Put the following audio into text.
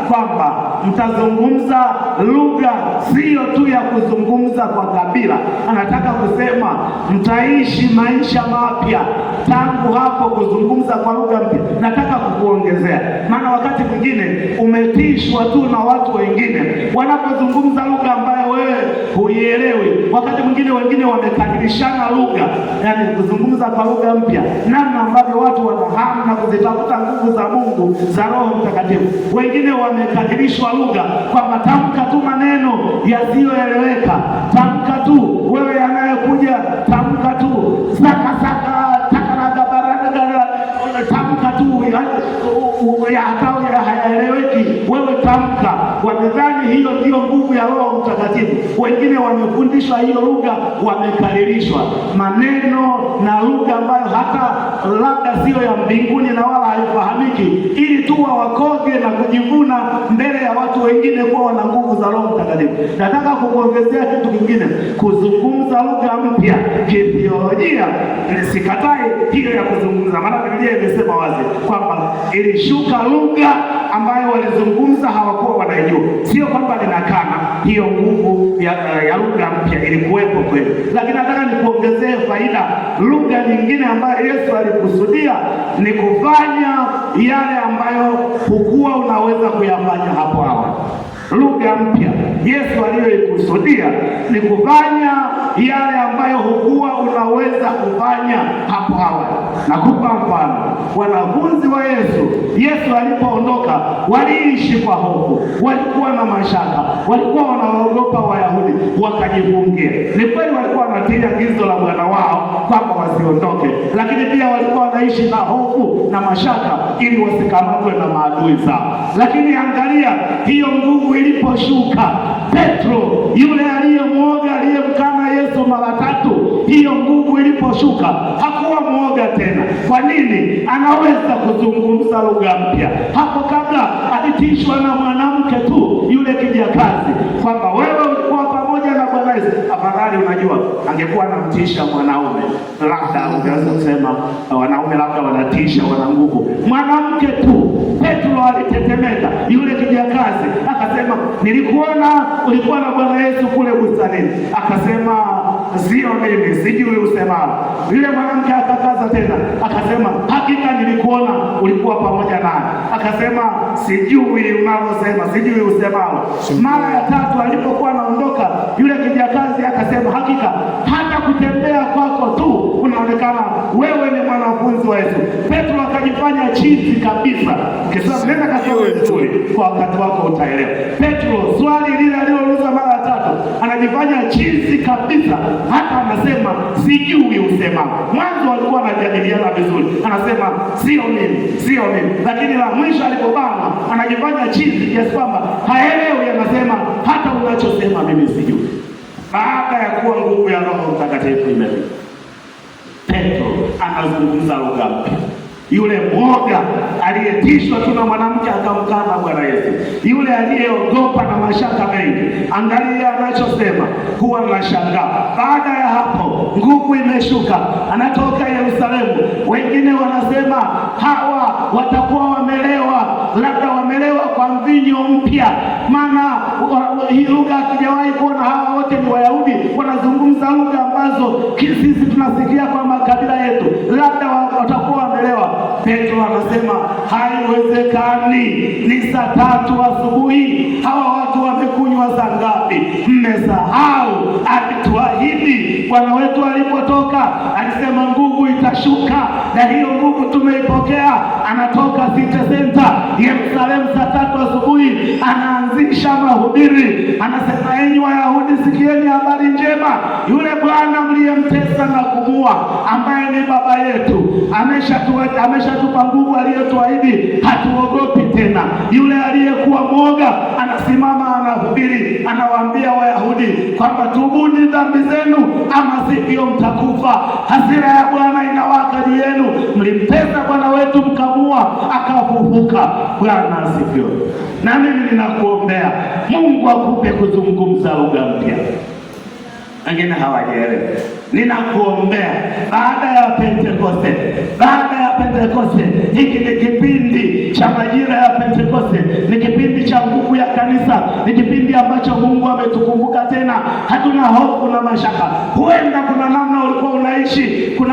kwamba mtazungumza lugha sio tu ya kuzungumza kwa kabila. Anataka kusema mtaishi maisha mapya tangu hapo, kuzungumza kwa lugha mpya. Nataka kukuongezea, maana wakati mwingine umetishwa tu na watu wengine wanapozungumza lugha ambayo wewe huielewi. Wakati mwingine wengine wamekadilishana lugha, yani kuzungumza kwa lugha mpya, namna ambavyo watu wanahamu na kuzitafuta nguvu za Mungu za Roho Mtakatifu. Wengine wamekadilishwa lugha kwamba tamka tu maneno yasiyoeleweka, tamka tu wewe yanayekuja, tamka tu saka takaraga barada, tamka tu yakao ya hayaeleweki, wewe tamka. Wamedhani hiyo ndio nguvu ya Roho Mtakatifu. Wengine wamefundishwa hiyo lugha, wamekadirishwa maneno na lugha ambayo hata labda sio ya mbinguni na wala haifahamiki, ili tu wakoge na kujivuna mbele ya watu wengine kuwa wana nguvu za Roho Mtakatifu. Nataka kukuongezea kitu kingine, kuzungumza lugha mpya kitheolojia. Sikatai hiyo ya kuzungumza, maana Biblia imesema wazi kwamba ilishuka lugha ambayo walizungumza hawakuwa wanaijua. Sio kwamba ninakana hiyo nguvu ya lugha mpya, ilikuwepo kweli, lakini nataka nikuongezee faida. Lugha nyingine ambayo Yesu alikusudia ni kufanya yale ambayo hukuwa unaweza kuyafanya hapo awali. Lugha mpya Yesu aliyoikusudia ni kufanya yale ambayo hukuwa unaweza kufanya hapo awali. Nakupa mfano. Wanafunzi wa Yesu alipoondoka waliishi kwa hofu, walikuwa na mashaka, walikuwa wanaogopa Wayahudi, wakajifungia. Ni kweli walikuwa wanatia agizo la Bwana wao kwamba wasiondoke, lakini pia walikuwa wanaishi na hofu na mashaka ili wasikamatwe na maadui zao. Lakini angalia hiyo nguvu iliposhuka, Petro yule aliyemwoga, aliyemkana Yesu mara 3, hiyo nguvu iliposhuka hakuwa mwoga tena. Kwa nini? Anaweza kuzungumza lugha mpya. Hapo kabla alitishwa na mwanamke tu, yule kijakazi, kwamba wewe ulikuwa pamoja na Bwana Yesu. Afadhali, unajua, angekuwa anamtisha mwanaume, labda ungeweza kusema wanaume labda wanatisha, wana nguvu. Mwanamke tu, Petro alitetemeka. Yule kijakazi akasema, nilikuona ulikuwa na Bwana Yesu kule bustanini. Akasema, sio mimi, sijui usemalo. Yule mwanamke akakaza tena, akasema, hakika nilikuona ulikuwa pamoja naye. Akasema, sijui unalosema, sijui usemalo. Mara ya 3 alipokuwa anaondoka, yule kijakazi akasema, hakika hata kutembea kwako tu unaonekana wewe ni mwanafunzi wa Yesu. Petro akajifanya chizi kabisa. Ukisema nenda kasome vizuri, kwa wakati wako utaelewa. Petro swali lile alilouliza mara ya 3 anajifanya chizi kabisa, hata anasema sijui usemalo. Mwanzo alikuwa anajadiliana vizuri, anasema sio mimi, lakini la mwisho alipobana anajifanya chizi kiasi kwamba haelewi, anasema hata unachosema mimi sijui. Baada ya kuwa nguvu ya Roho Mtakatifu imefika, Petro anazungumza lugha mpya. Yule mwoga aliyetishwa tu na mwanamke akamkana Bwana Yesu, yule aliyeogopa na mashaka mengi, angalia anachosema, huwa anashangaa. Baada ya hapo nguvu imeshuka, anatoka Yerusalemu. Wengine wanasema hawa watakuwa wamelewa, labda wamelewa kwa mvinyo mpya, maana hii lugha hatujawahi kuona. Hawa wote ni Wayahudi, wanazungumza lugha ambazo sisi tunasikia kwa makabila yetu, labda watakuwa wamelewa. Petro anasema haiwezekani, ni saa 3 asubuhi. Hawa watu wamekunywa saa ngapi? Mmesahau alituahidi Bwana wetu alipotoka, alisema nguvu itashuka, na hiyo nguvu tumeipokea. Anatoka City Center Yerusalemu saa 3 asubuhi, anaanzisha mahubiri, anasema, enyi Wayahudi, sikieni habari njema. Yule Bwana mliyemtesa na kumua, ambaye ni baba yetu, ameshatupa nguvu aliyotuahidi, hatuogopi tena. Yule aliyekuwa mwoga anasimama, anahubiri, anawaambia Wayahudi kwamba tubuni dhambi zenu, ama sivyo mtakufa. Hasira ya Bwana inawaka juu yenu. Mlimtesa Bwana wetu mkamua, akafufuka. Bwana asifiwe. Na mimi ninakuombea Mungu akupe kuzungumza lugha mpya. Wengine hawajaelewa. Ninakuombea baada ya Pentekoste, baada ya Pentekoste. Hiki ni kipindi cha majira ya Pentekoste, ni kipindi cha nguvu ya kanisa, ni kipindi ambacho Mungu ametukumbuka tena. Hatuna hofu na mashaka. Huenda kuna namna ulikuwa unaishi, kuna